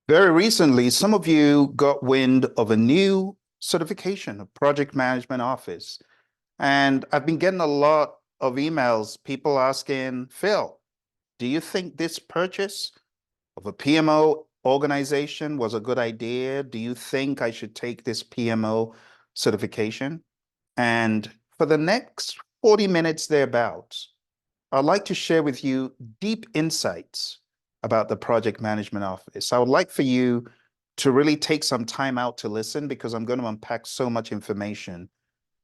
Very recently, some of you got wind of a new certification, a project management office. And I've been getting a lot of emails, people asking, Phil, do you think this purchase of a PMO organization was a good idea? Do you think I should take this PMO certification? And for the next 40 minutes thereabouts, I'd like to share with you deep insights about the project management office. I would like for you to really take some time out to listen because I'm going to unpack so much information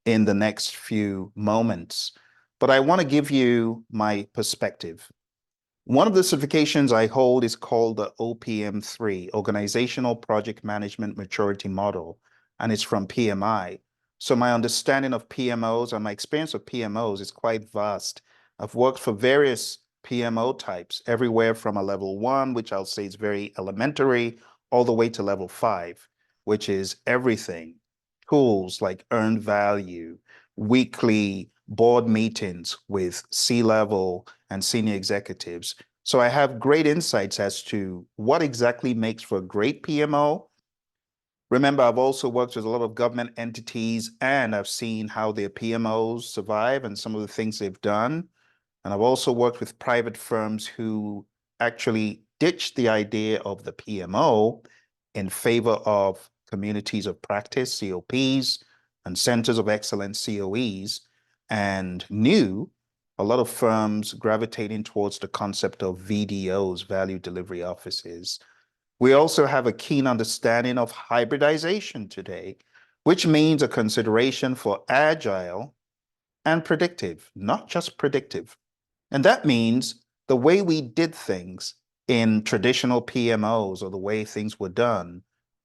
in the next few moments. But I want to give you my perspective. One of the certifications I hold is called the OPM3, Organizational Project Management Maturity Model, and it's from PMI. So my understanding of PMOs and my experience of PMOs is quite vast. I've worked for various PMO types, everywhere from a level 1, which I'll say is very elementary, all the way to level 5, which is everything. Tools like earned value, weekly board meetings with C-level and senior executives. So I have great insights as to what exactly makes for a great PMO. Remember, I've also worked with a lot of government entities and I've seen how their PMOs survive and some of the things they've done. And I've also worked with private firms who actually ditched the idea of the PMO in favor of communities of practice, COPs, and centers of excellence, COEs, and new, a lot of firms gravitating towards the concept of VDOs, value delivery offices. We also have a keen understanding of hybridization today, which means a consideration for agile and predictive, not just predictive. And that means the way we did things in traditional PMOs or the way things were done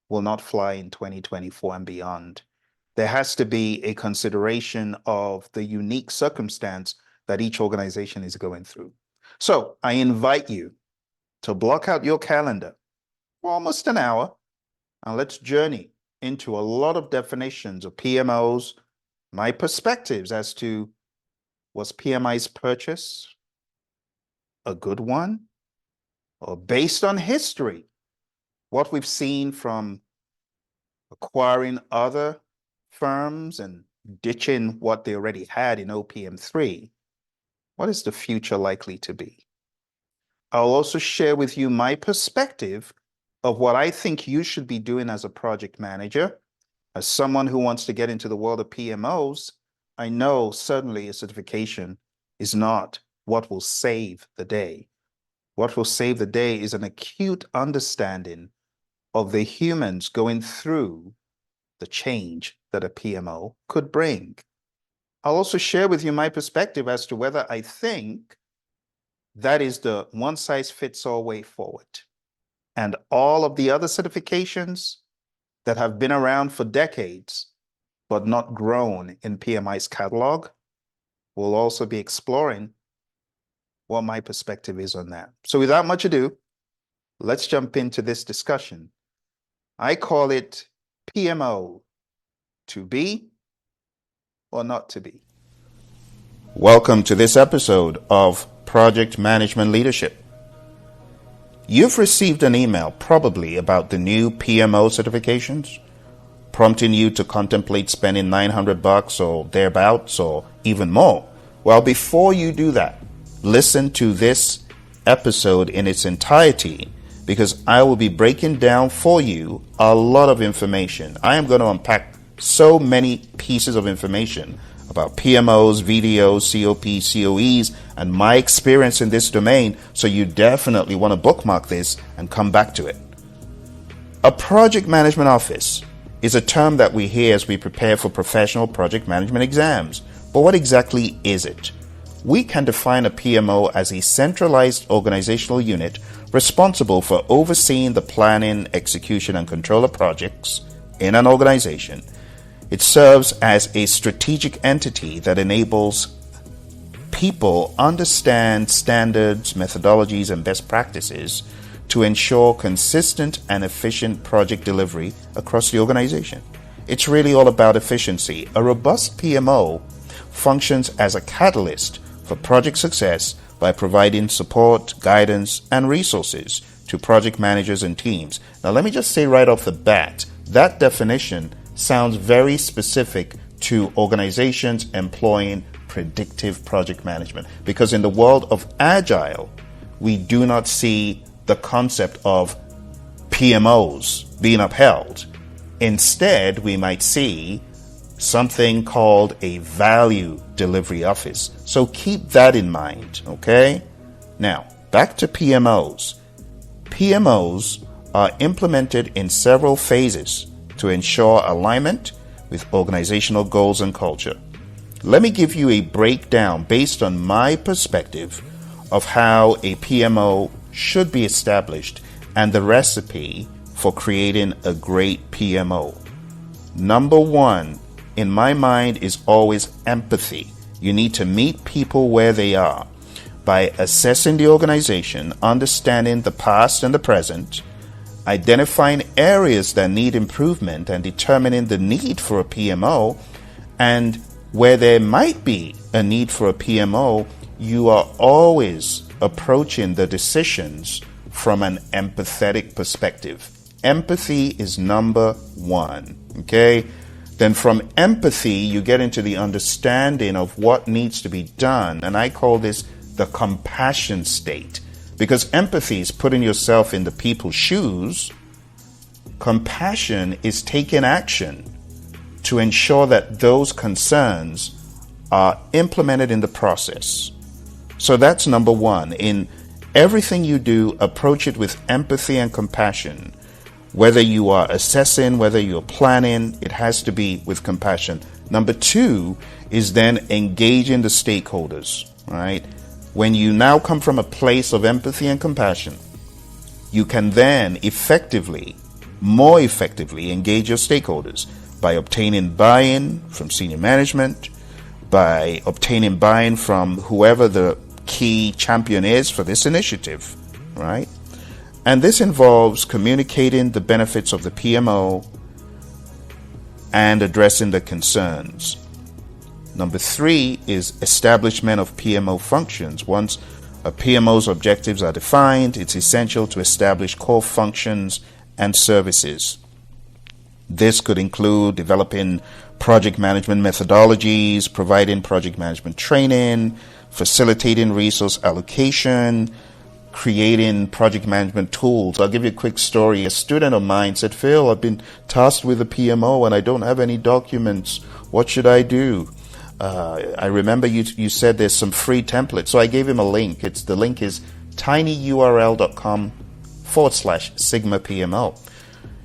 will not fly in 2024 and beyond. There has to be a consideration of the unique circumstance that each organization is going through. So I invite you to block out your calendar for almost an hour and let's journey into a lot of definitions of PMOs, my perspectives as to was PMI's purchase a good one? Or based on history, what we've seen from acquiring other firms and ditching what they already had in OPM3, what is the future likely to be? I'll also share with you my perspective of what I think you should be doing as a project manager. As someone who wants to get into the world of PMOs, I know certainly a certification is not what will save the day. What will save the day is an acute understanding of the humans going through the change that a PMO could bring. I'll also share with you my perspective as to whether I think that is the one-size-fits-all way forward. And all of the other certifications that have been around for decades but not grown in PMI's catalog, we'll also be exploring what my perspective is on that. So without much ado, let's jump into this discussion. I call it PMO, to be or not to be. Welcome to this episode of Project Management Leadership. You've received an email probably about the new PMO certifications, prompting you to contemplate spending $900 or thereabouts or even more. Well, before you do that, listen to this episode in its entirety because I will be breaking down for you a lot of information. I am going to unpack so many pieces of information about PMOs, VDOs, COPs, COEs, and my experience in this domain, so you definitely want to bookmark this and come back to it. A project management office is a term that we hear as we prepare for professional project management exams. But what exactly is it? We can define a PMO as a centralized organizational unit responsible for overseeing the planning, execution, and control of projects in an organization. It serves as a strategic entity that enables people understand standards, methodologies, and best practices to ensure consistent and efficient project delivery across the organization. It's really all about efficiency. A robust PMO functions as a catalyst for project success by providing support, guidance, and resources to project managers and teams. Now, let me just say right off the bat, that definition sounds very specific to organizations employing predictive project management, because in the world of Agile, we do not see the concept of PMOs being upheld. Instead, we might see something called a value delivery office. So keep that in mind, okay? Now, back to PMOs. PMOs are implemented in several phases to ensure alignment with organizational goals and culture. Let me give you a breakdown based on my perspective of how a PMO should be established and the recipe for creating a great PMO. Number one, in my mind, is always empathy. You need to meet people where they are by assessing the organization, understanding the past and the present, identifying areas that need improvement and determining the need for a PMO. And where there might be a need for a PMO, you are always approaching the decisions from an empathetic perspective. Empathy is number one, okay? Then from empathy, you get into the understanding of what needs to be done. And I call this the compassion state, because empathy is putting yourself in the people's shoes. Compassion is taking action to ensure that those concerns are implemented in the process. So that's number one. In everything you do, approach it with empathy and compassion. Whether you are assessing, whether you're planning, it has to be with compassion. Number two is then engaging the stakeholders, right? When you now come from a place of empathy and compassion, you can then more effectively engage your stakeholders by obtaining buy-in from senior management, by obtaining buy-in from whoever the key champion is for this initiative, right? And this involves communicating the benefits of the PMO and addressing the concerns. Number three is establishment of PMO functions. Once a PMO's objectives are defined, it's essential to establish core functions and services. This could include developing project management methodologies, providing project management training, facilitating resource allocation, creating project management tools. I'll give you a quick story. A student of mine said, "Phil, I've been tasked with a PMO and I don't have any documents. What should I do?" I remember you said there's some free templates. So I gave him a link. The link is tinyurl.com/Sigma PMO.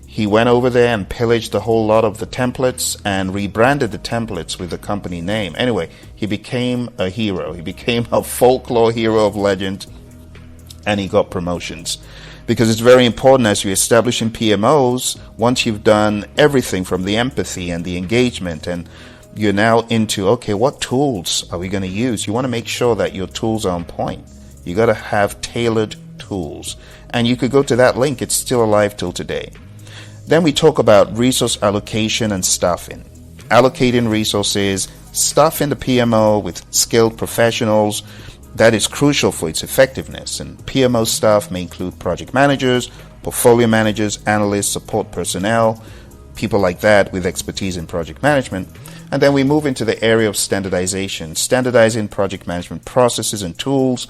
He went over there and pillaged a whole lot of the templates and rebranded the templates with the company name. Anyway, he became a hero. He became a folklore hero of legend, and he got promotions. Because it's very important as you establish in PMOs, once you've done everything from the empathy and the engagement, and you're now into, okay, what tools are we going to use? You want to make sure that your tools are on point. You got to have tailored tools. And you could go to that link. It's still alive till today. Then we talk about resource allocation and staffing. Allocating resources, staffing the PMO with skilled professionals, that is crucial for its effectiveness. And PMO staff may include project managers, portfolio managers, analysts, support personnel, people like that with expertise in project management. And then we move into the area of standardization, standardizing project management processes and tools.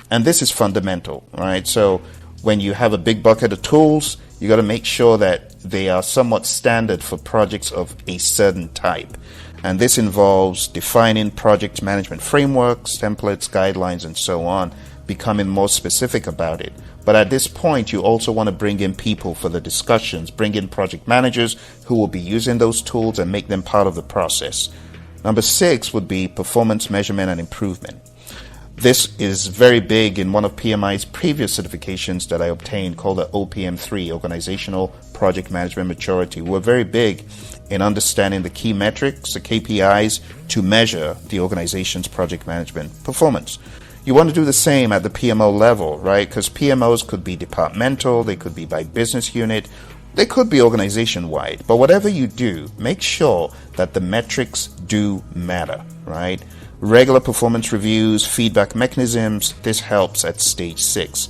And this is fundamental, right? So when you have a big bucket of tools, you got to make sure that they are somewhat standard for projects of a certain type. And this involves defining project management frameworks, templates, guidelines, and so on, becoming more specific about it. But at this point, you also want to bring in people for the discussions, bring in project managers who will be using those tools and make them part of the process. Number 6 would be performance measurement and improvement. This is very big in one of PMI's previous certifications that I obtained called the OPM3, Organizational Project Management Maturity. We're very big in understanding the key metrics, the KPIs, to measure the organization's project management performance. You want to do the same at the PMO level, right? Because PMOs could be departmental, they could be by business unit, they could be organization-wide. But whatever you do, make sure that the metrics do matter, right? regular performance reviews, feedback mechanisms. This helps at stage 6.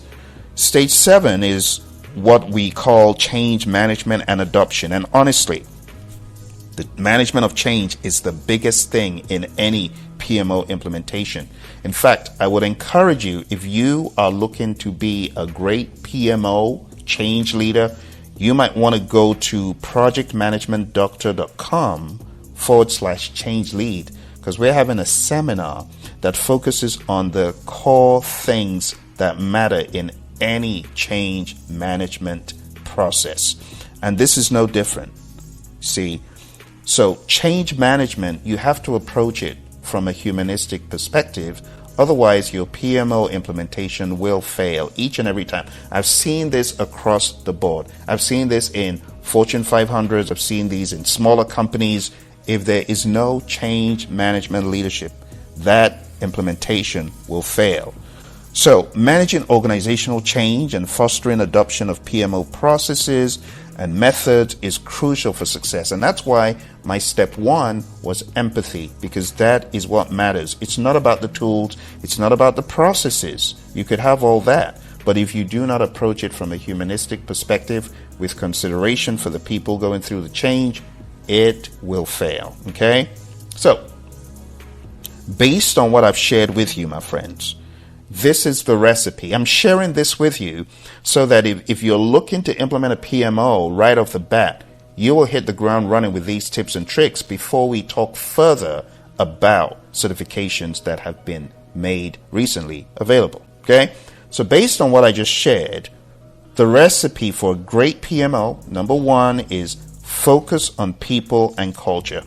Stage 7 is what we call change management and adoption. And honestly, the management of change is the biggest thing in any PMO implementation. In fact, I would encourage you, if you are looking to be a great PMO change leader, you might want to go to projectmanagementdoctor.com/change lead, because we're having a seminar that focuses on the core things that matter in any change management process. And this is no different. See, so change management, you have to approach it from a humanistic perspective. Otherwise, your PMO implementation will fail each and every time. I've seen this across the board. I've seen this in Fortune 500s. I've seen these in smaller companies. If there is no change management leadership, that implementation will fail. So, managing organizational change and fostering adoption of PMO processes and methods is crucial for success. And that's why my step 1 was empathy, because that is what matters. It's not about the tools. It's not about the processes. You could have all that. But if you do not approach it from a humanistic perspective with consideration for the people going through the change, it will fail. Okay? So, based on what I've shared with you, my friends, this is the recipe. I'm sharing this with you so that if you're looking to implement a PMO right off the bat, you will hit the ground running with these tips and tricks before we talk further about certifications that have been made recently available. Okay? So based on what I just shared, the recipe for a great PMO, number 1 is focus on people and culture.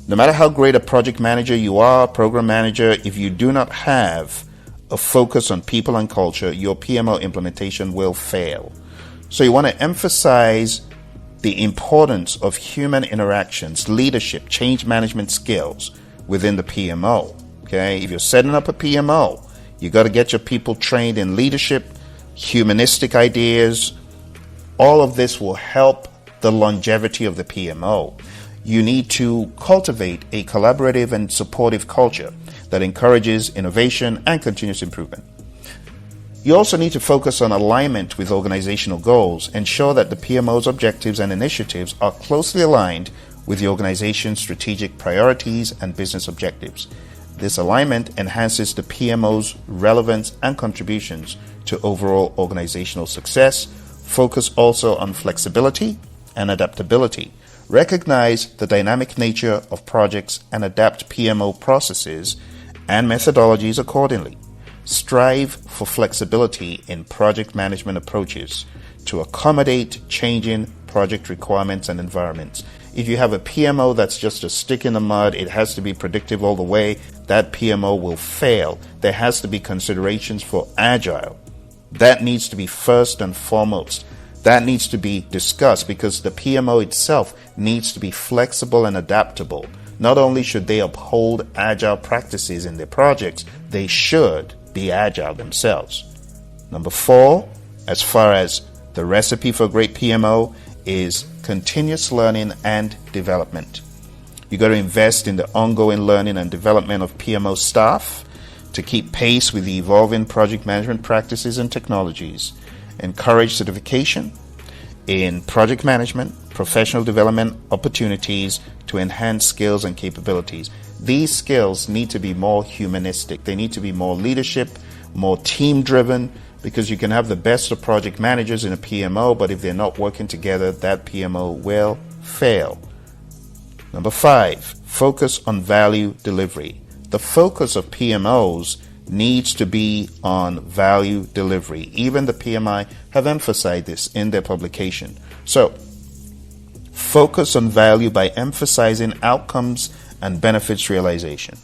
No matter how great a project manager you are, program manager, if you do not have a focus on people and culture, your PMO implementation will fail. So you want to emphasize the importance of human interactions, leadership, change management skills within the PMO. Okay, if you're setting up a PMO, you got to get your people trained in leadership, humanistic ideas. All of this will help the longevity of the PMO. You need to cultivate a collaborative and supportive culture that encourages innovation and continuous improvement. You also need to focus on alignment with organizational goals. Ensure that the PMO's objectives and initiatives are closely aligned with the organization's strategic priorities and business objectives. This alignment enhances the PMO's relevance and contributions to overall organizational success. Focus also on flexibility and adaptability. Recognize the dynamic nature of projects and adapt PMO processes and methodologies accordingly. Strive for flexibility in project management approaches to accommodate changing project requirements and environments. If you have a PMO that's just a stick in the mud, it has to be predictive all the way, that PMO will fail. There has to be considerations for Agile. That needs to be first and foremost. That needs to be discussed because the PMO itself needs to be flexible and adaptable. Not only should they uphold Agile practices in their projects, they should be Agile themselves. Number 4, as far as the recipe for a great PMO, is continuous learning and development. You got to invest in the ongoing learning and development of PMO staff to keep pace with the evolving project management practices and technologies. Encourage certification in project management, professional development opportunities to enhance skills and capabilities. These skills need to be more humanistic. They need to be more leadership, more team-driven, because you can have the best of project managers in a PMO, but if they're not working together, that PMO will fail. Number 5, focus on value delivery. The focus of PMOs needs to be on value delivery. Even the PMI have emphasized this in their publication. So, focus on value by emphasizing outcomes and benefits realization.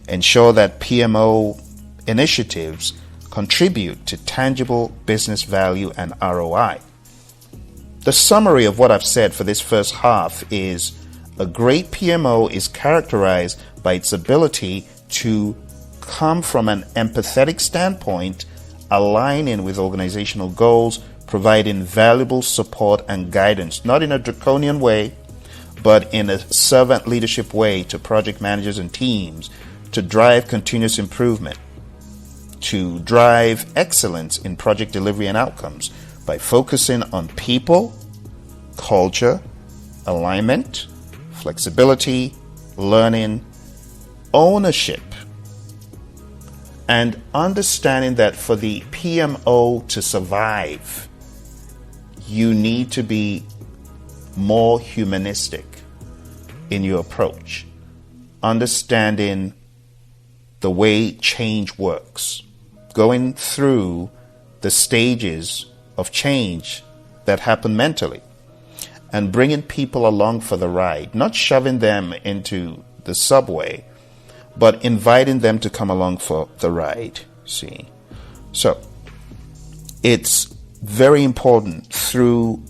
Ensure that PMO initiatives contribute to tangible business value and ROI. The summary of what I've said for this first half is a great PMO is characterized by its ability to come from an empathetic standpoint, aligning with organizational goals, providing valuable support and guidance, not in a draconian way, but in a servant leadership way to project managers and teams to drive continuous improvement, to drive excellence in project delivery and outcomes by focusing on people, culture, alignment, flexibility, learning, ownership, and understanding that for the PMO to survive, you need to be more humanistic in your approach, understanding the way change works, going through the stages of change that happen mentally, and bringing people along for the ride, not shoving them into the subway, but inviting them to come along for the ride. See? So it's very important through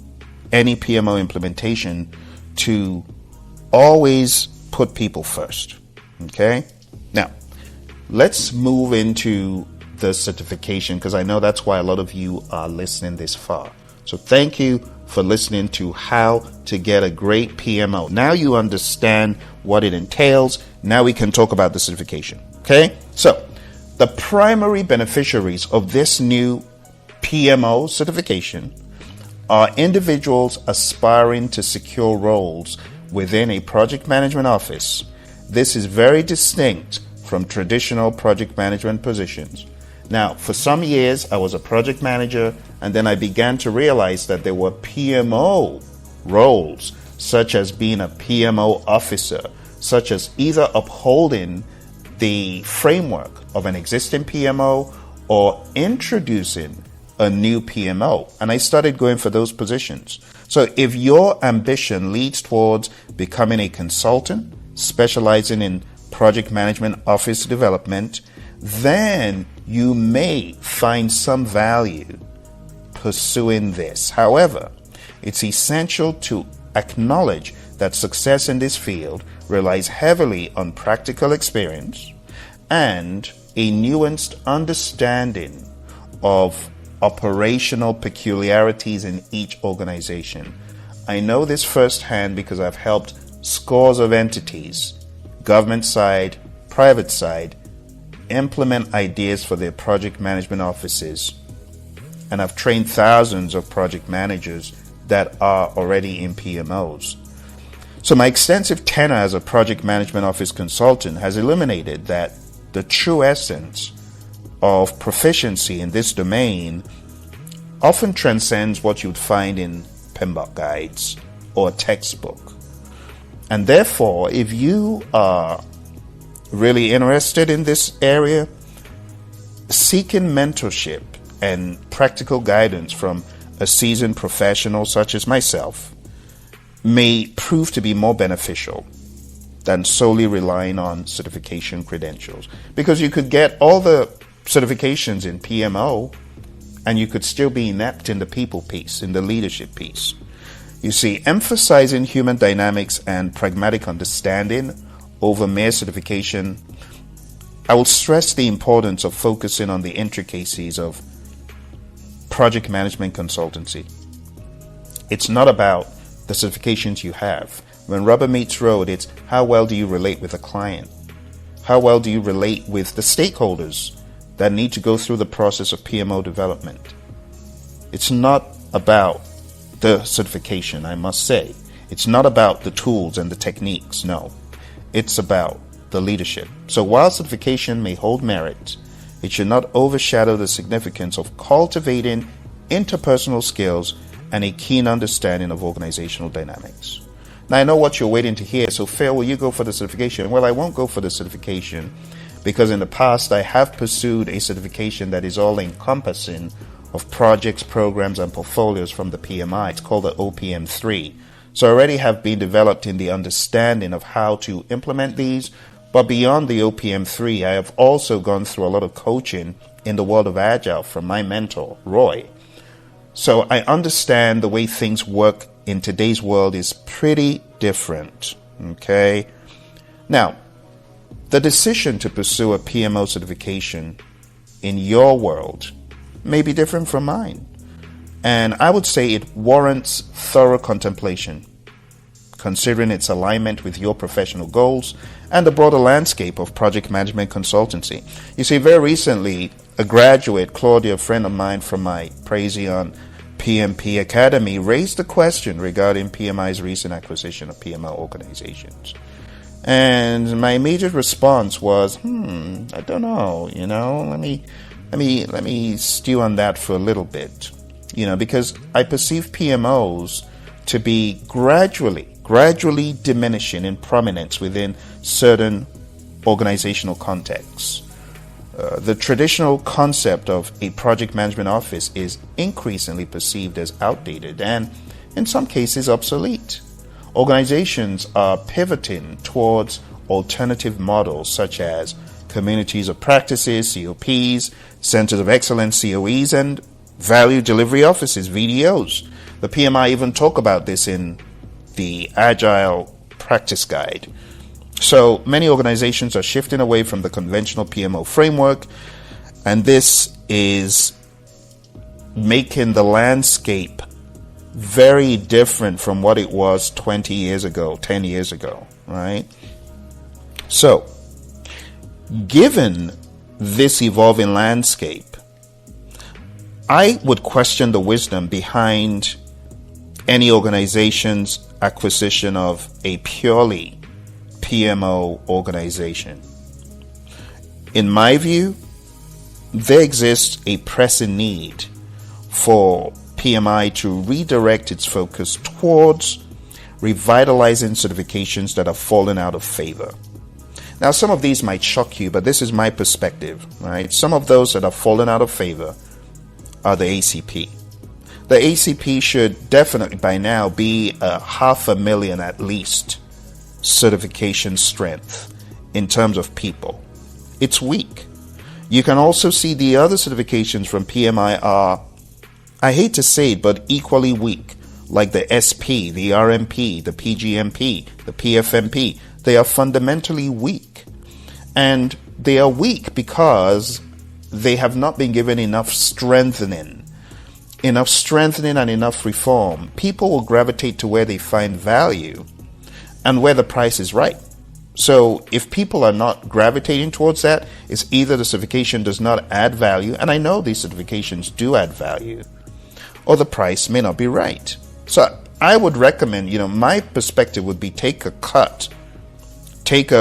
any PMO implementation to always put people first. Okay? Now, let's move into the certification, because I know that's why a lot of you are listening this far. So thank you for listening to how to get a great PMO. Now you understand what it entails. Now we can talk about the certification. Okay? So the primary beneficiaries of this new PMO certification are individuals aspiring to secure roles within a project management office. This is very distinct from traditional project management positions. Now, for some years, I was a project manager, and then I began to realize that there were PMO roles, such as being a PMO officer, such as either upholding the framework of an existing PMO or introducing a new PMO. And I started going for those positions. So if your ambition leads towards becoming a consultant, specializing in project management office development, then you may find some value pursuing this. However, it's essential to acknowledge that success in this field relies heavily on practical experience and a nuanced understanding of operational peculiarities in each organization. I know this firsthand because I've helped scores of entities, government side, private side, implement ideas for their project management offices. And I've trained thousands of project managers that are already in PMOs. So my extensive tenure as a project management office consultant has illuminated that the true essence of proficiency in this domain often transcends what you'd find in PMBOK guides or textbook. And therefore, if you are really interested in this area, seeking mentorship and practical guidance from a seasoned professional such as myself may prove to be more beneficial than solely relying on certification credentials, because you could get all the certifications in PMO and you could still be inept in the people piece, in the leadership piece. You see, emphasizing human dynamics and pragmatic understanding over mere certification, I will stress the importance of focusing on the intricacies of project management consultancy. It's not about the certifications you have. When rubber meets road, it's how well do you relate with a client? How well do you relate with the stakeholders that need to go through the process of PMO development? It's not about the certification, I must say. It's not about the tools and the techniques, no. It's about the leadership. So while certification may hold merit, it should not overshadow the significance of cultivating interpersonal skills and a keen understanding of organizational dynamics. Now, I know what you're waiting to hear. So, Phil, will you go for the certification? Well, I won't go for the certification because in the past I have pursued a certification that is all-encompassing of projects, programs, and portfolios from the PMI. It's called the OPM3. So I already have been developed in the understanding of how to implement these. But beyond the OPM3, I have also gone through a lot of coaching in the world of Agile from my mentor, Roy. So I understand the way things work in today's world is pretty different. Okay? Now, the decision to pursue a PMO certification in your world may be different from mine. And I would say it warrants thorough contemplation. considering its alignment with your professional goals and the broader landscape of project management consultancy. You see, very recently, a graduate, Claudia, a friend of mine from my Praizion PMP Academy, raised a question regarding PMI's recent acquisition of PMO organizations. And my immediate response was, I don't know, let me stew on that for a little bit, because I perceive PMOs to be gradually diminishing in prominence within certain organizational contexts. The traditional concept of a project management office is increasingly perceived as outdated and, in some cases, obsolete. Organizations are pivoting towards alternative models such as communities of practices, COPs, centers of excellence, COEs, and value delivery offices, VDOs. The PMI even talk about this in the Agile practice guide. So many organizations are shifting away from the conventional PMO framework, and this is making the landscape very different from what it was 20 years ago, 10 years ago, right? So, given this evolving landscape, I would question the wisdom behind any organization's acquisition of a purely PMO organization. In my view, there exists a pressing need for PMI to redirect its focus towards revitalizing certifications that have fallen out of favor. Now, some of these might shock you, but this is my perspective, right? Some of those that have fallen out of favor are the ACP. The ACP should definitely by now be 500,000 at least certification strength in terms of people. It's weak. You can also see the other certifications from PMI are, I hate to say it, but equally weak, like the SP, the RMP, the PGMP, the PFMP. They are fundamentally weak. And they are weak because they have not been given enough strengthening and enough reform. People will gravitate to where they find value and where the price is right. So if people are not gravitating towards that, it's either the certification does not add value, and I know these certifications do add value, or the price may not be right. So I would recommend, my perspective would be take a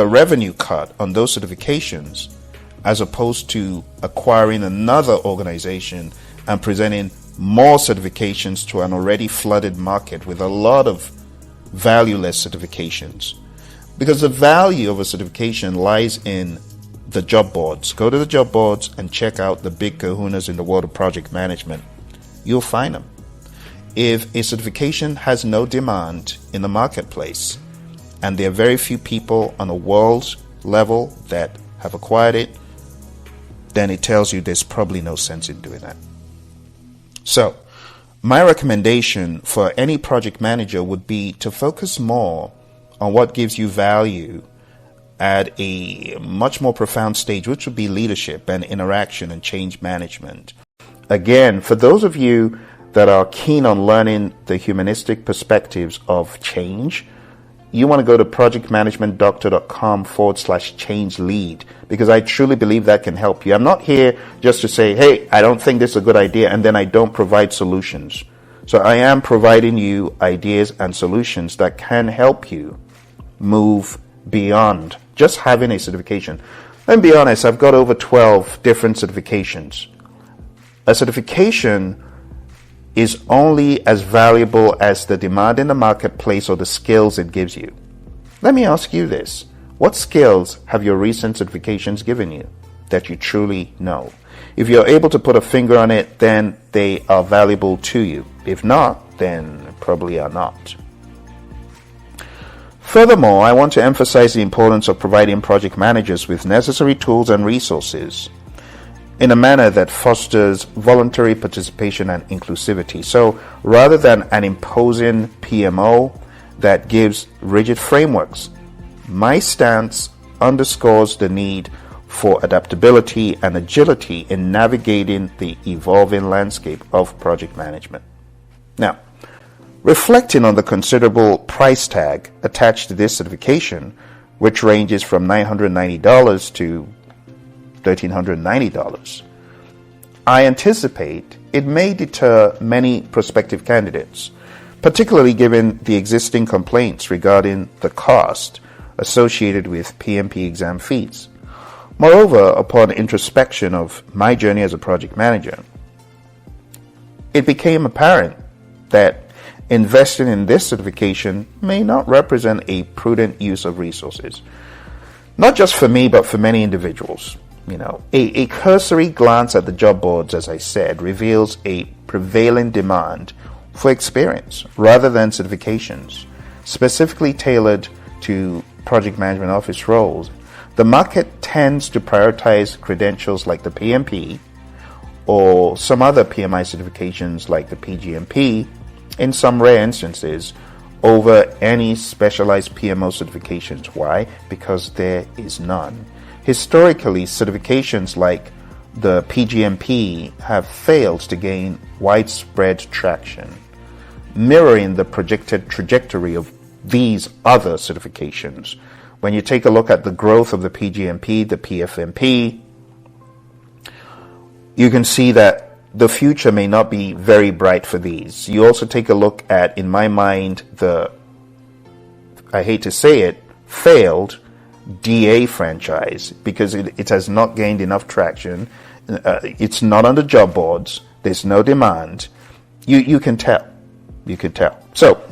revenue cut on those certifications as opposed to acquiring another organization and presenting more certifications to an already flooded market with a lot of valueless certifications. Because the value of a certification lies in the job boards. Go to the job boards and check out the big kahunas in the world of project management. You'll find them. If a certification has no demand in the marketplace, and there are very few people on a world level that have acquired it, then it tells you there's probably no sense in doing that. So, my recommendation for any project manager would be to focus more on what gives you value at a much more profound stage, which would be leadership and interaction and change management. Again, for those of you that are keen on learning the humanistic perspectives of change, you want to go to projectmanagementdoctor.com/change lead, because I truly believe that can help you. I'm not here just to say, hey, I don't think this is a good idea, and then I don't provide solutions. So I am providing you ideas and solutions that can help you move beyond just having a certification. Let me be honest, I've got over 12 different certifications. A certification is only as valuable as the demand in the marketplace or the skills it gives you. Let me ask you this. What skills have your recent certifications given you that you truly know? If you're able to put a finger on it, then they are valuable to you. If not, then probably are not. Furthermore, I want to emphasize the importance of providing project managers with necessary tools and resources in a manner that fosters voluntary participation and inclusivity. So rather than an imposing PMO that gives rigid frameworks, my stance underscores the need for adaptability and agility in navigating the evolving landscape of project management. Now, Reflecting on the considerable price tag attached to this certification, which ranges from $990 to $1,390, I anticipate it may deter many prospective candidates, particularly given the existing complaints regarding the cost associated with PMP exam fees. Moreover, upon introspection of my journey as a project manager, it became apparent that investing in this certification may not represent a prudent use of resources, not just for me, but for many individuals. A cursory glance at the job boards, as I said, reveals a prevailing demand for experience rather than certifications, specifically tailored to project management office roles. The market tends to prioritize credentials like the PMP or some other PMI certifications like the PGMP, in some rare instances, over any specialized PMO certifications. Why? Because there is none. Historically, certifications like the PGMP have failed to gain widespread traction, mirroring the projected trajectory of these other certifications. When you take a look at the growth of the PGMP, the PFMP, you can see that the future may not be very bright for these. You also take a look at, in my mind, I hate to say it, failed DA franchise, because it has not gained enough traction. It's not on the job boards. There's no demand. You can tell. You can tell. So,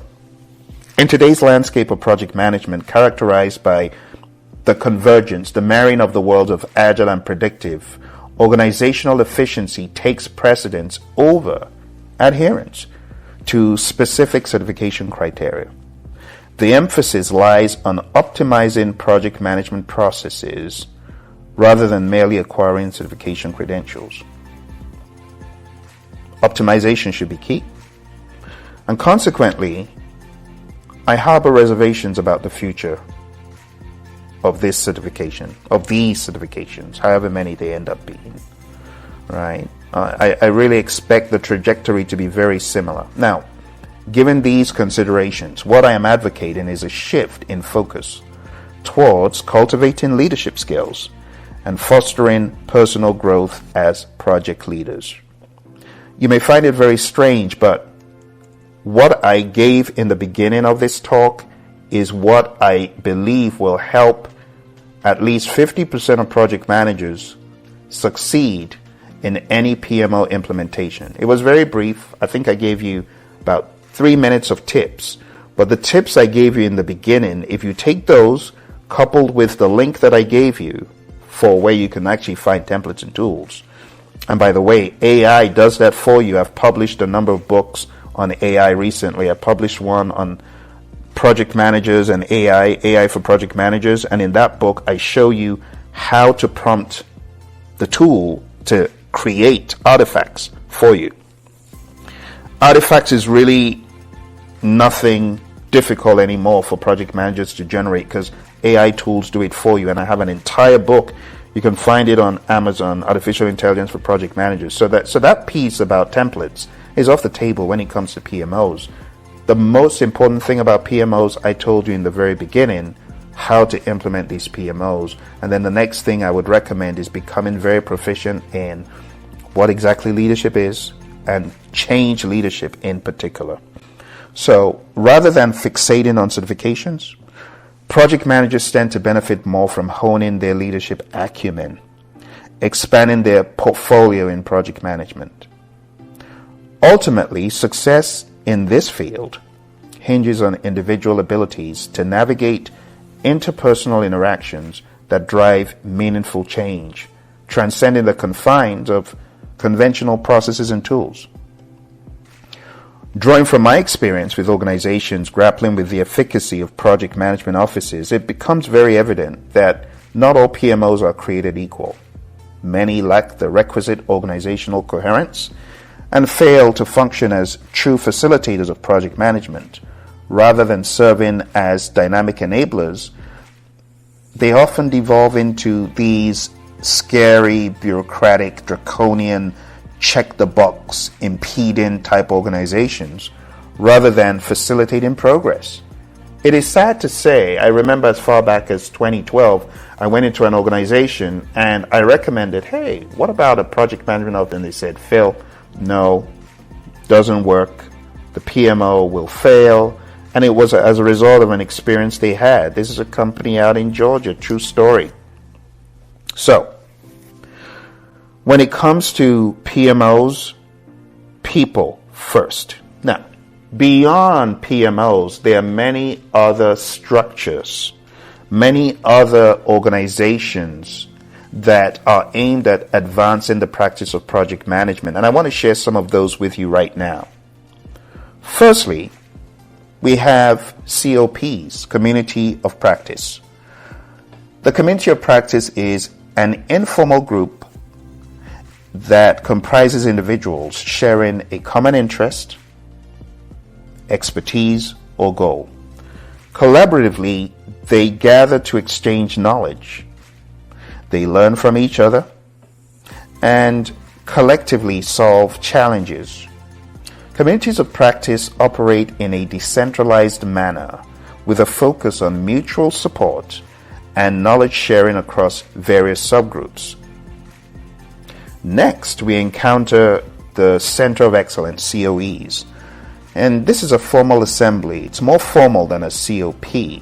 in today's landscape of project management, characterized by the convergence, the marrying of the worlds of agile and predictive, organizational efficiency takes precedence over adherence to specific certification criteria. The emphasis lies on optimizing project management processes rather than merely acquiring certification credentials. Optimization should be key. And consequently, I harbor reservations about the future of this certification, of these certifications, however many they end up being, right? I really expect the trajectory to be very similar. Now, given these considerations, what I am advocating is a shift in focus towards cultivating leadership skills and fostering personal growth as project leaders. You may find it very strange, but what I gave in the beginning of this talk is what I believe will help at least 50% of project managers succeed in any PMO implementation. It was very brief. I think I gave you about 3 minutes of tips. But the tips I gave you in the beginning, if you take those coupled with the link that I gave you for where you can actually find templates and tools. And by the way, AI does that for you. I've published a number of books on AI recently. I published one on project managers and AI for project managers. And in that book, I show you how to prompt the tool to create artifacts for you. Artifacts is really nothing difficult anymore for project managers to generate because AI tools do it for you. And I have an entire book. You can find it on Amazon, Artificial Intelligence for Project Managers. So that piece about templates is off the table when it comes to PMOs. The most important thing about PMOs, I told you in the very beginning, how to implement these PMOs. And then the next thing I would recommend is becoming very proficient in what exactly leadership is and change leadership in particular. So rather than fixating on certifications, project managers tend to benefit more from honing their leadership acumen, expanding their portfolio in project management. Ultimately, success in this field hinges on individual abilities to navigate interpersonal interactions that drive meaningful change, transcending the confines of conventional processes and tools. Drawing from my experience with organizations grappling with the efficacy of project management offices, it becomes very evident that not all PMOs are created equal. Many lack the requisite organizational coherence and fail to function as true facilitators of project management. Rather than serving as dynamic enablers, they often devolve into these scary, bureaucratic, draconian, check-the-box, impeding type organizations, rather than facilitating progress. It is sad to say, I remember as far back as 2012, I went into an organization and I recommended, hey, what about a project management office? And they said, Phil, no, doesn't work. The PMO will fail. And it was as a result of an experience they had. This is a company out in Georgia, true story. So, when it comes to PMOs, people first. Now, beyond PMOs, there are many other structures, many other organizations that are aimed at advancing the practice of project management. And I want to share some of those with you right now. Firstly, we have COPs, Community of Practice. The Community of Practice is an informal group that comprises individuals sharing a common interest, expertise, or goal. Collaboratively, they gather to exchange knowledge. They learn from each other and collectively solve challenges. Communities of practice operate in a decentralized manner with a focus on mutual support and knowledge sharing across various subgroups. Next, we encounter the Center of Excellence, COEs. And this is a formal assembly. It's more formal than a COP.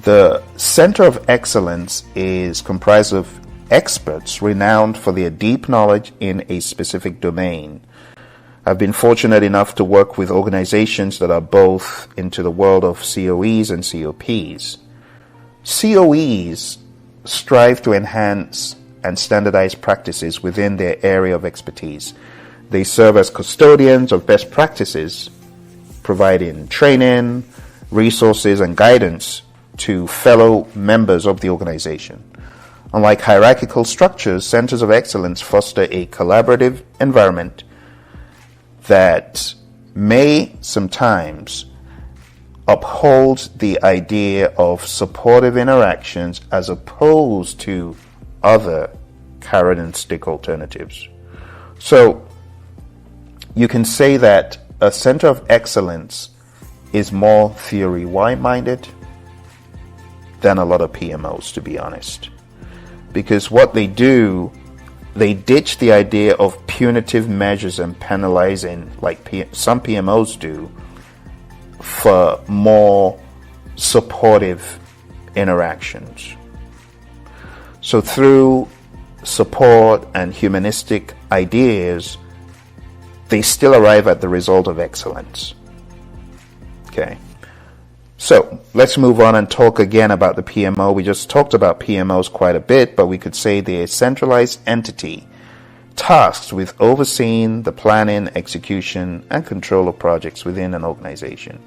The Center of Excellence is comprised of experts renowned for their deep knowledge in a specific domain. I've been fortunate enough to work with organizations that are both into the world of COEs and COPs. COEs strive to enhance and standardize practices within their area of expertise. They serve as custodians of best practices, providing training, resources, and guidance to fellow members of the organization. Unlike hierarchical structures, centers of excellence foster a collaborative environment that may sometimes uphold the idea of supportive interactions as opposed to other carrot and stick alternatives. So you can say that a center of excellence is more theory-minded than a lot of PMOs, to be honest. Because what they do, they ditch the idea of punitive measures and penalizing like some PMOs do for more supportive interactions. So through support and humanistic ideas, they still arrive at the result of excellence. Okay. So let's move on and talk again about the PMO. We just talked about PMOs quite a bit, but we could say they're a centralized entity tasked with overseeing the planning, execution, and control of projects within an organization.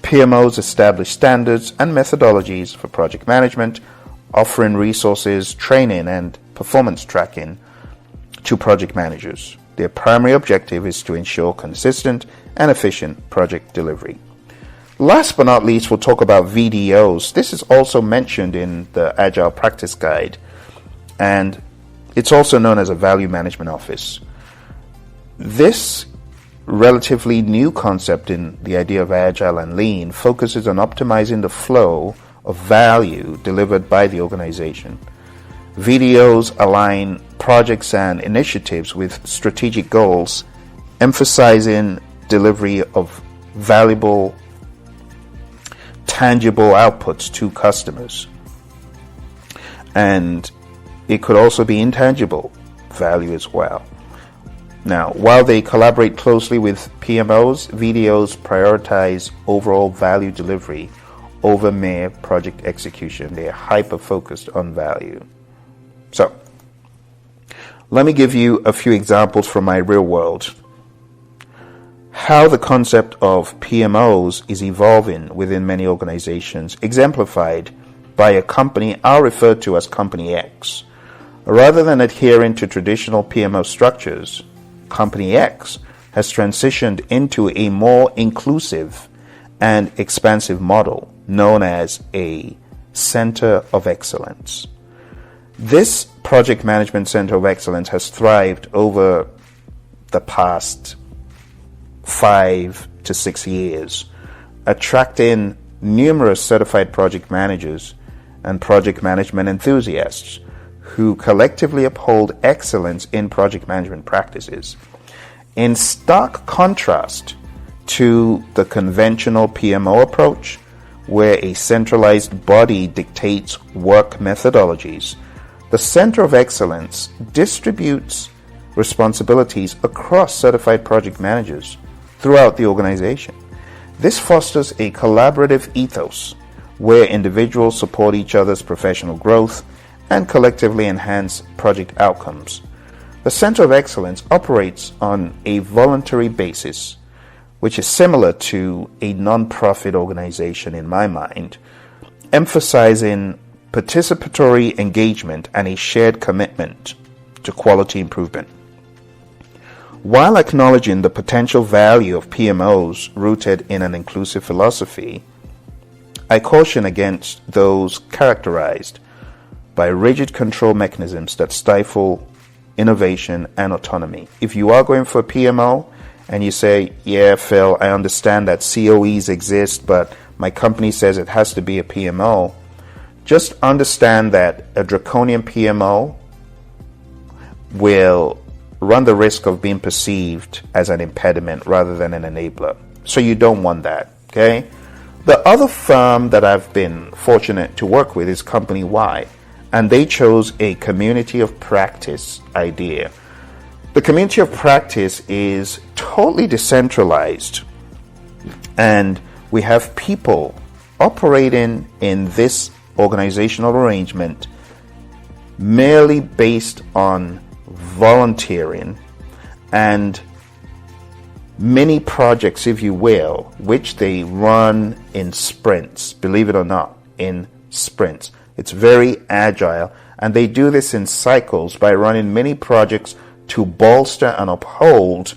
PMOs establish standards and methodologies for project management, offering resources, training, and performance tracking to project managers. Their primary objective is to ensure consistent and efficient project delivery. Last but not least, we'll talk about VDOs. This is also mentioned in the Agile Practice Guide, and it's also known as a Value Management Office. This relatively new concept in the idea of Agile and Lean focuses on optimizing the flow of value delivered by the organization. VDOs align projects and initiatives with strategic goals, emphasizing delivery of valuable tangible outputs to customers. And it could also be intangible value as well. Now, while they collaborate closely with PMOs, VDOs prioritize overall value delivery over mere project execution. They are hyper-focused on value. So, let me give you a few examples from my real world. How the concept of PMOs is evolving within many organizations, exemplified by a company I'll refer to as Company X. Rather than adhering to traditional PMO structures, Company X has transitioned into a more inclusive and expansive model known as a Center of Excellence. This project management Center of Excellence has thrived over the past 5 to 6 years, attracting numerous certified project managers and project management enthusiasts who collectively uphold excellence in project management practices. In stark contrast to the conventional PMO approach, where a centralized body dictates work methodologies, the Center of Excellence distributes responsibilities across certified project managers throughout the organization. This fosters a collaborative ethos where individuals support each other's professional growth and collectively enhance project outcomes. The Center of Excellence operates on a voluntary basis, which is similar to a non-profit organization in my mind, emphasizing participatory engagement and a shared commitment to quality improvement. While acknowledging the potential value of PMOs rooted in an inclusive philosophy, I caution against those characterized by rigid control mechanisms that stifle innovation and autonomy. If you are going for a PMO and you say, yeah, Phil, I understand that COEs exist, but my company says it has to be a PMO, just understand that a draconian PMO will run the risk of being perceived as an impediment rather than an enabler. So you don't want that, okay? The other firm that I've been fortunate to work with is company-wide, and they chose a community of practice idea. The community of practice is totally decentralized, and we have people operating in this organizational arrangement merely based on volunteering and mini projects, if you will, which they run in sprints, believe it or not, in sprints. It's very agile, and they do this in cycles by running mini projects to bolster and uphold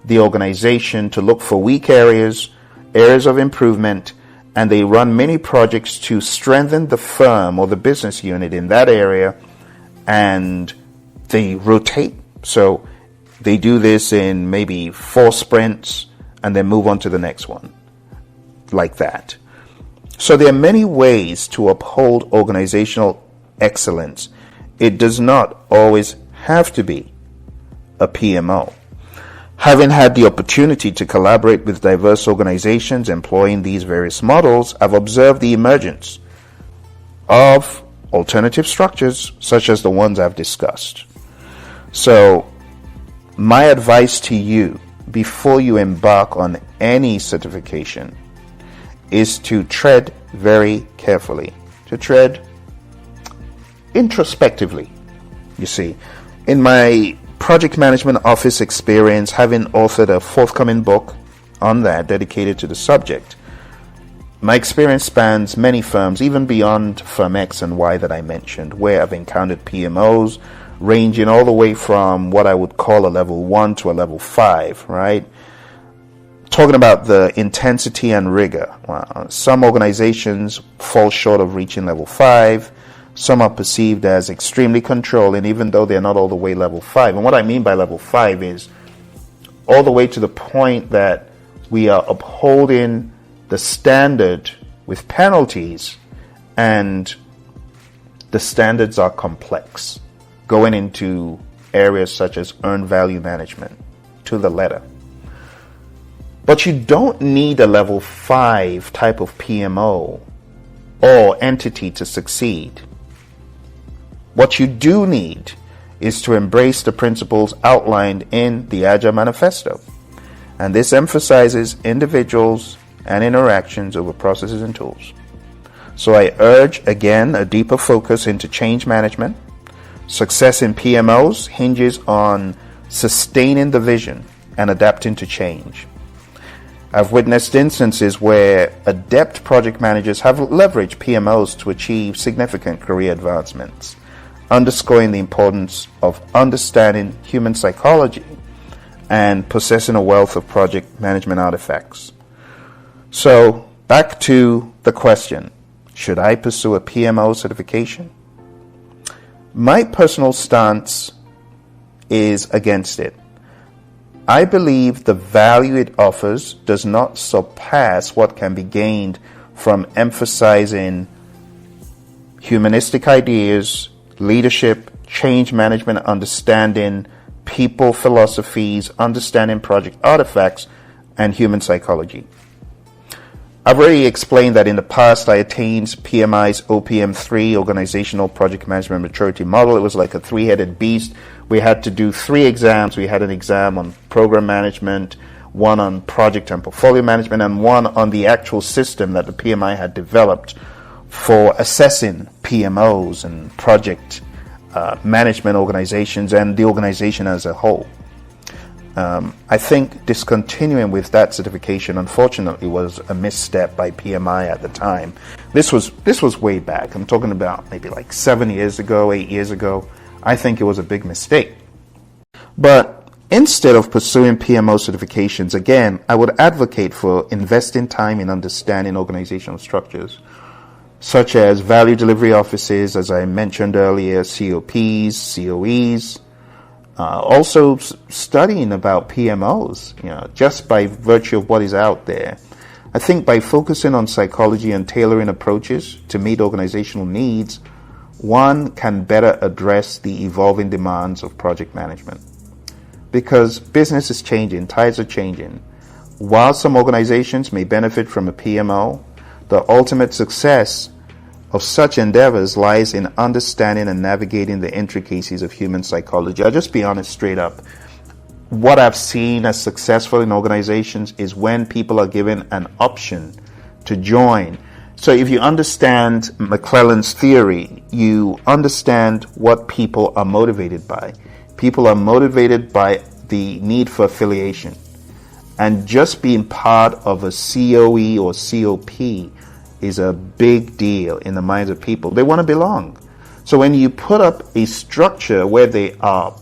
the organization, to look for weak areas of improvement, and they run many projects to strengthen the firm or the business unit in that area, and they rotate. So they do this in maybe 4 sprints and then move on to the next one, like that. So there are many ways to uphold organizational excellence. It does not always have to be a PMO. Having had the opportunity to collaborate with diverse organizations employing these various models, I've observed the emergence of alternative structures such as the ones I've discussed. So my advice to you before you embark on any certification is to tread very carefully, to tread introspectively. You see, in my project management office experience, having authored a forthcoming book on that dedicated to the subject, my experience spans many firms, even beyond Firm X and Y that I mentioned, where I've encountered PMOs ranging all the way from what I would call a level 1 to a level 5, right? Talking about the intensity and rigor. Some organizations fall short of reaching level 5. Some are perceived as extremely controlling, even though they're not all the way level 5. And what I mean by level 5 is all the way to the point that we are upholding the standard with penalties, and the standards are complex, going into areas such as earned value management to the letter. But you don't need a level 5 type of PMO or entity to succeed. What you do need is to embrace the principles outlined in the Agile Manifesto. And this emphasizes individuals and interactions over processes and tools. So I urge, again, a deeper focus into change management. Success in PMOs hinges on sustaining the vision and adapting to change. I've witnessed instances where adept project managers have leveraged PMOs to achieve significant career advancements, underscoring the importance of understanding human psychology and possessing a wealth of project management artifacts. So, back to the question, should I pursue a PMO certification? My personal stance is against it. I believe the value it offers does not surpass what can be gained from emphasizing humanistic ideas, leadership, change management, understanding people philosophies, understanding project artifacts, and human psychology. I've already explained that in the past I attained PMI's OPM3, Organizational Project Management Maturity Model. It was like a three-headed beast. We had to do 3 exams. We had an exam on program management, one on project and portfolio management, and one on the actual system that the PMI had developed for assessing PMOs and project management organizations and the organization as a whole. I think discontinuing with that certification, unfortunately, was a misstep by PMI at the time. This was way back. I'm talking about maybe like 7 years ago, 8 years ago. I think it was a big mistake. But instead of pursuing PMO certifications, again, I would advocate for investing time in understanding organizational structures, such as value delivery offices, as I mentioned earlier, COPs, COEs, also studying about PMOs, just by virtue of what is out there. I think by focusing on psychology and tailoring approaches to meet organizational needs, one can better address the evolving demands of project management. Because business is changing, tides are changing. While some organizations may benefit from a PMO, the ultimate success of such endeavors lies in understanding and navigating the intricacies of human psychology. I'll just be honest straight up. What I've seen as successful in organizations is when people are given an option to join. So if you understand McClellan's theory, you understand what people are motivated by. People are motivated by the need for affiliation. And just being part of a COE or COP is a big deal in the minds of people. They want to belong. So when you put up a structure where they are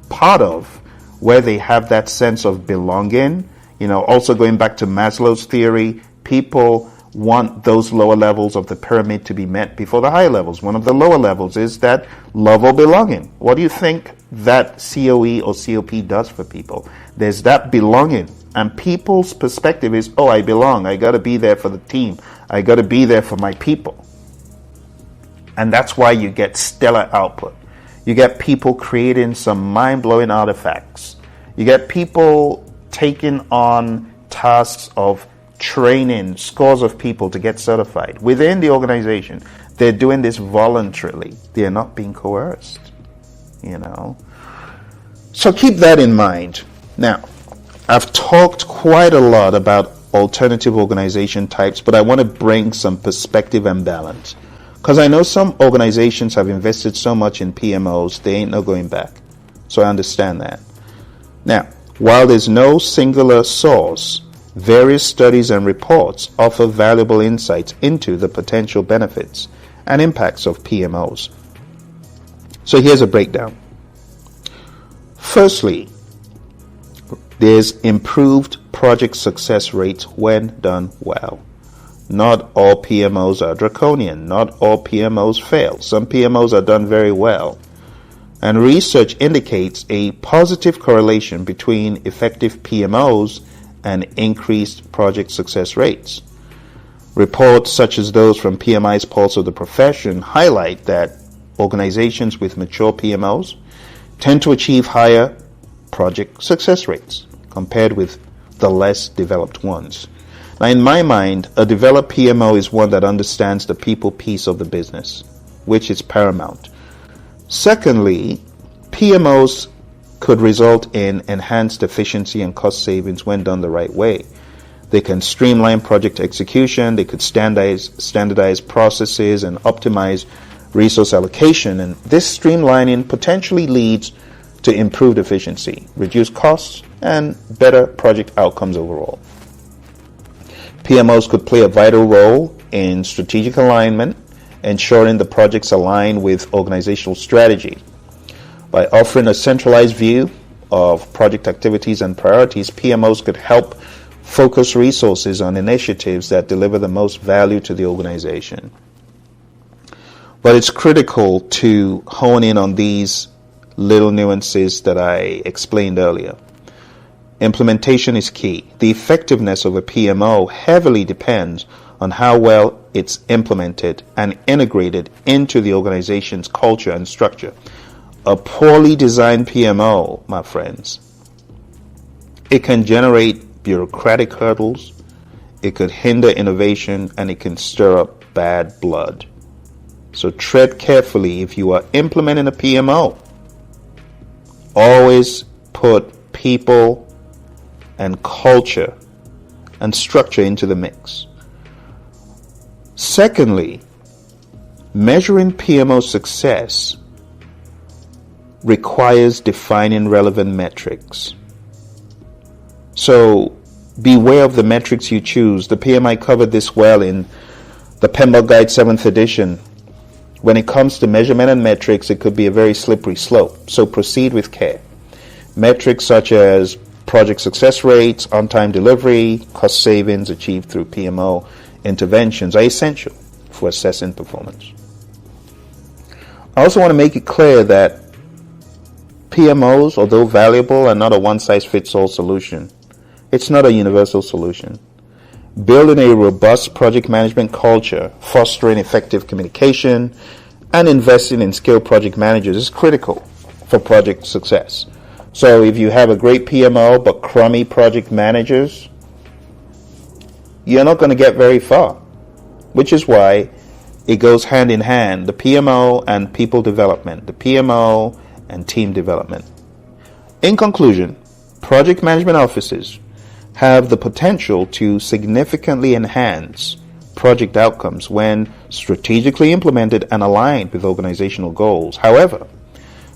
part of, where they have that sense of belonging, also going back to Maslow's theory, people want those lower levels of the pyramid to be met before the higher levels. One of the lower levels is that love or belonging. What do you think that COE or COP does for people? There's that belonging. And people's perspective is, oh, I belong. I got to be there for the team. I got to be there for my people. And that's why you get stellar output. You get people creating some mind-blowing artifacts. You get people taking on tasks of training scores of people to get certified. Within the organization, they're doing this voluntarily. They're not being coerced, So keep that in mind. Now, I've talked quite a lot about alternative organization types, but I want to bring some perspective and balance. Because I know some organizations have invested so much in PMOs, they ain't no going back. So I understand that. Now, while there's no singular source, various studies and reports offer valuable insights into the potential benefits and impacts of PMOs. So here's a breakdown. Firstly, there's improved project success rates when done well. Not all PMOs are draconian. Not all PMOs fail. Some PMOs are done very well. And research indicates a positive correlation between effective PMOs and increased project success rates. Reports such as those from PMI's Pulse of the Profession highlight that organizations with mature PMOs tend to achieve higher project success rates compared with the less developed ones. Now, in my mind, a developed PMO is one that understands the people piece of the business, which is paramount. Secondly, PMOs could result in enhanced efficiency and cost savings when done the right way. They can streamline project execution, they could standardize processes and optimize resource allocation, and this streamlining potentially leads to improved efficiency, reduced costs, and better project outcomes overall. PMOs could play a vital role in strategic alignment, ensuring the projects align with organizational strategy. By offering a centralized view of project activities and priorities, PMOs could help focus resources on initiatives that deliver the most value to the organization. But it's critical to hone in on these little nuances that I explained earlier. Implementation is key. The effectiveness of a PMO heavily depends on how well it's implemented and integrated into the organization's culture and structure. A poorly designed PMO, my friends, it can generate bureaucratic hurdles, it could hinder innovation, and it can stir up bad blood. So tread carefully if you are implementing a PMO. Always put people and culture and structure into the mix. Secondly, measuring PMO success requires defining relevant metrics. So beware of the metrics you choose. The PMI covered this well in the PMBOK Guide 7th edition. When it comes to measurement and metrics, it could be a very slippery slope. So proceed with care. Metrics such as project success rates, on-time delivery, cost savings achieved through PMO interventions are essential for assessing performance. I also want to make it clear that PMOs, although valuable, are not a one-size-fits-all solution. It's not a universal solution. Building a robust project management culture, fostering effective communication, and investing in skilled project managers is critical for project success. So if you have a great PMO but crummy project managers, you're not going to get very far, which is why it goes hand in hand, the PMO and people development, the PMO and team development. In conclusion, project management offices have the potential to significantly enhance project outcomes when strategically implemented and aligned with organizational goals. However,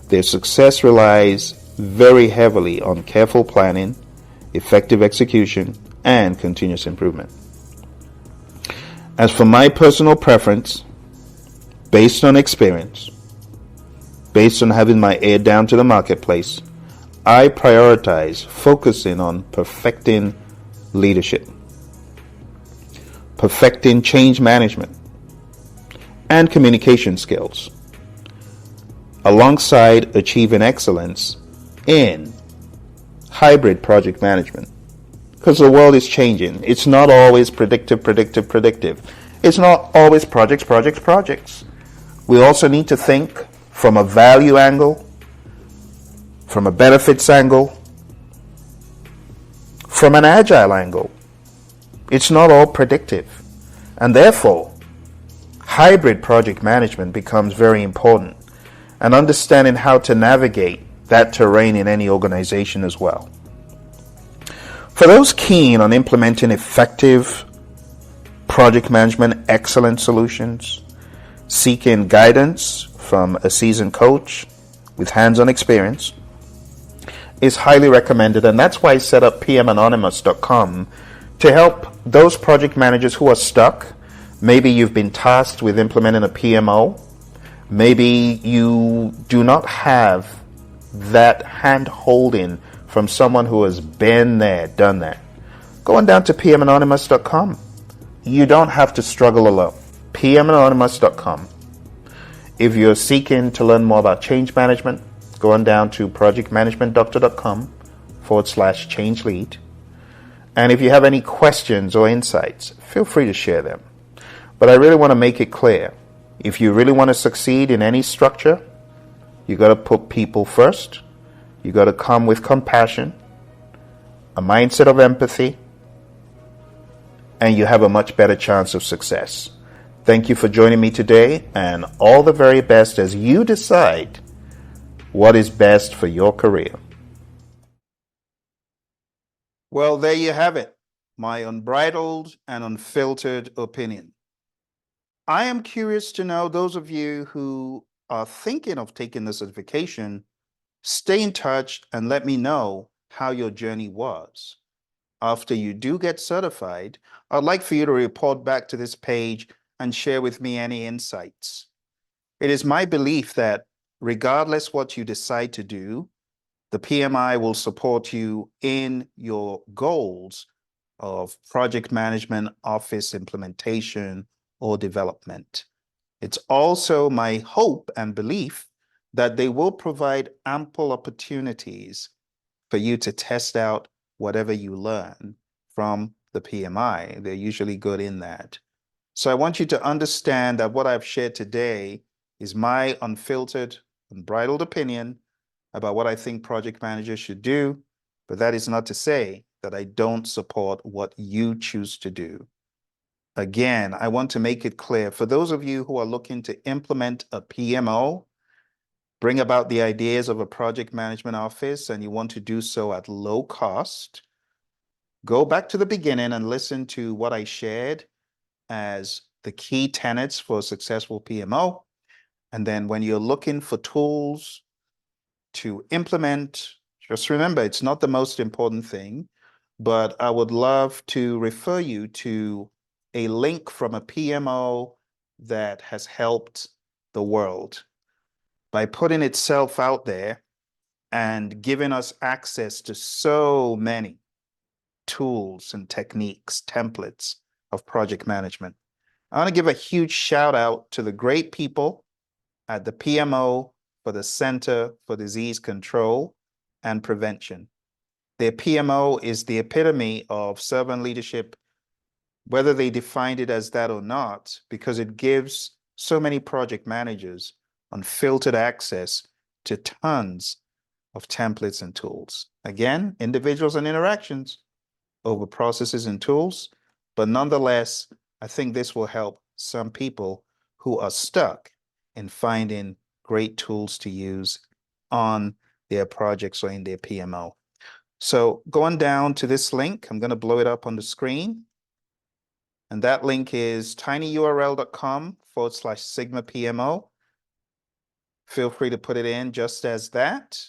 their success relies very heavily on careful planning, effective execution, and continuous improvement. As for my personal preference, based on experience, based on having my ear down to the marketplace, I prioritize focusing on perfecting leadership, perfecting change management, and communication skills, alongside achieving excellence in hybrid project management. Because the world is changing. It's not always predictive. It's not always projects. We also need to think from a value angle, from a benefits angle, from an agile angle. It's not all predictive. And therefore, hybrid project management becomes very important, and understanding how to navigate that terrain in any organization as well. For those keen on implementing effective project management excellence solutions, seeking guidance from a seasoned coach with hands-on experience is highly recommended, and that's why I set up PManonymous.com to help those project managers who are stuck. Maybe you've been tasked with implementing a PMO. Maybe you do not have that hand-holding from someone who has been there, done that. Go on down to PManonymous.com. You don't have to struggle alone. PManonymous.com. If you're seeking to learn more about change management, go on down to projectmanagementdoctor.com/change lead. And if you have any questions or insights, feel free to share them. But I really want to make it clear, if you really want to succeed in any structure, you got to put people first. You got to come with compassion, a mindset of empathy, and you have a much better chance of success. Thank you for joining me today, and all the very best as you decide what is best for your career. Well, there you have it, my unbridled and unfiltered opinion. I am curious to know, those of you who are thinking of taking the certification, stay in touch and let me know how your journey was. After you do get certified, I'd like for you to report back to this page and share with me any insights. It is my belief that regardless what you decide to do, the PMI will support you in your goals of project management, office implementation, or development. It's also my hope and belief that they will provide ample opportunities for you to test out whatever you learn from the PMI. They're usually good in that. So I want you to understand that what I've shared today is my unfiltered, unbridled opinion about what I think project managers should do, but that is not to say that I don't support what you choose to do. Again, I want to make it clear for those of you who are looking to implement a PMO, bring about the ideas of a project management office, and you want to do so at low cost, go back to the beginning and listen to what I shared as the key tenets for a successful PMO. And then when you're looking for tools to implement, just remember, it's not the most important thing, but I would love to refer you to a link from a PMO that has helped the world by putting itself out there and giving us access to so many tools and techniques, templates of project management. I want to give a huge shout out to the great people at the PMO for the Center for Disease Control and Prevention. Their PMO is the epitome of servant leadership, whether they defined it as that or not, because it gives so many project managers unfiltered access to tons of templates and tools. Again, individuals and interactions over processes and tools, but nonetheless, I think this will help some people who are stuck in finding great tools to use on their projects or in their PMO. So going down to this link, I'm going to blow it up on the screen. And that link is tinyurl.com/Sigma PMO. Feel free to put it in just as that.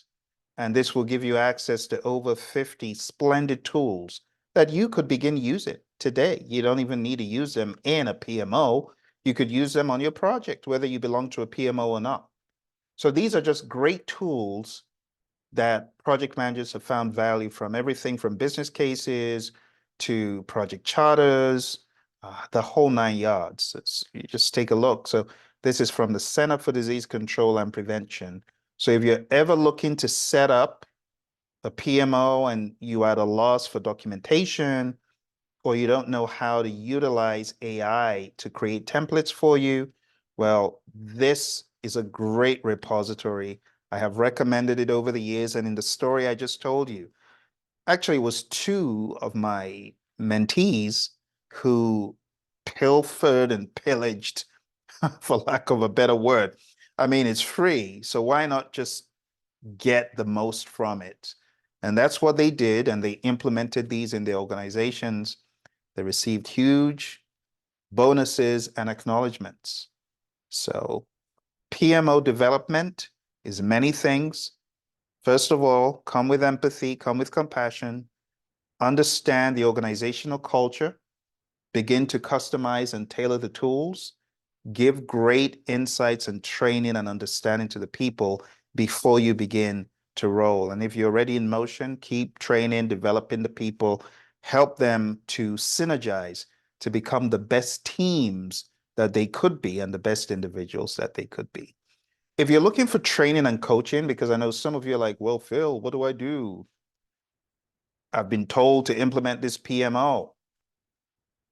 And this will give you access to over 50 splendid tools that you could begin using today. You don't even need to use them in a PMO. You could use them on your project, whether you belong to a PMO or not. So these are just great tools that project managers have found value from, everything from business cases to project charters, the whole 9 yards. You just take a look. So this is from the Center for Disease Control and Prevention. So if you're ever looking to set up a PMO and you are at a loss for documentation, or you don't know how to utilize AI to create templates for you, well, this is a great repository. I have recommended it over the years, and in the story I just told you, actually it was two of my mentees who pilfered and pillaged, for lack of a better word. I mean, it's free, so why not just get the most from it? And that's what they did, and they implemented these in their organizations. They received huge bonuses and acknowledgments. So PMO development is many things. First of all, come with empathy, come with compassion, understand the organizational culture, begin to customize and tailor the tools, give great insights and training and understanding to the people before you begin to roll. And if you're already in motion, keep training, developing the people, help them to synergize to become the best teams that they could be and the best individuals that they could be. If you're looking for training and coaching, because I know some of you are like, well, Phil, what do I do? I've been told to implement this PMO.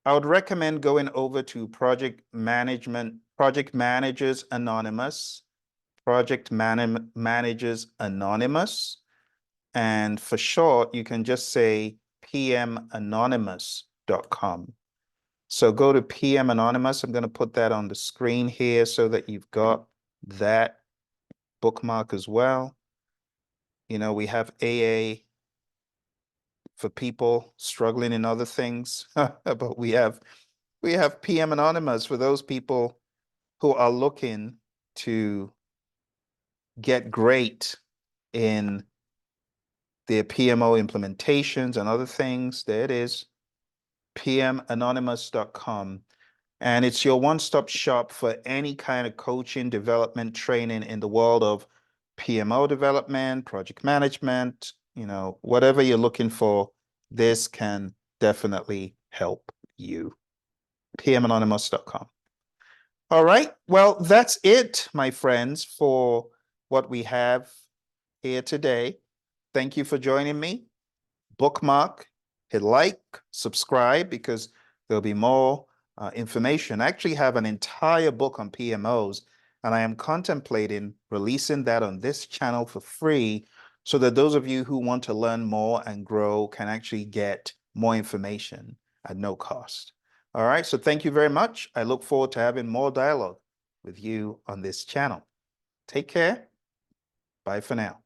I would recommend going over to Project Managers Anonymous, Managers Anonymous. And for short, you can just say PMAnonymous.com. So go to PM Anonymous. I'm going to put that on the screen here so that you've got that bookmark as well. You know, we have AA for people struggling in other things, but we have PM Anonymous for those people who are looking to get great in their PMO implementations and other things. There it is, PMAnonymous.com. And it's your one-stop shop for any kind of coaching, development, training in the world of PMO development, project management, you know, whatever you're looking for, this can definitely help you. PMAnonymous.com. All right. Well, that's it, my friends, for what we have here today. Thank you for joining me. bookmark, hit like, subscribe, because there'll be more information. I actually have an entire book on PMOs, and I am contemplating releasing that on this channel for free so that those of you who want to learn more and grow can actually get more information at no cost. All right, so thank you very much. I look forward to having more dialogue with you on this channel. Take care. Bye for now.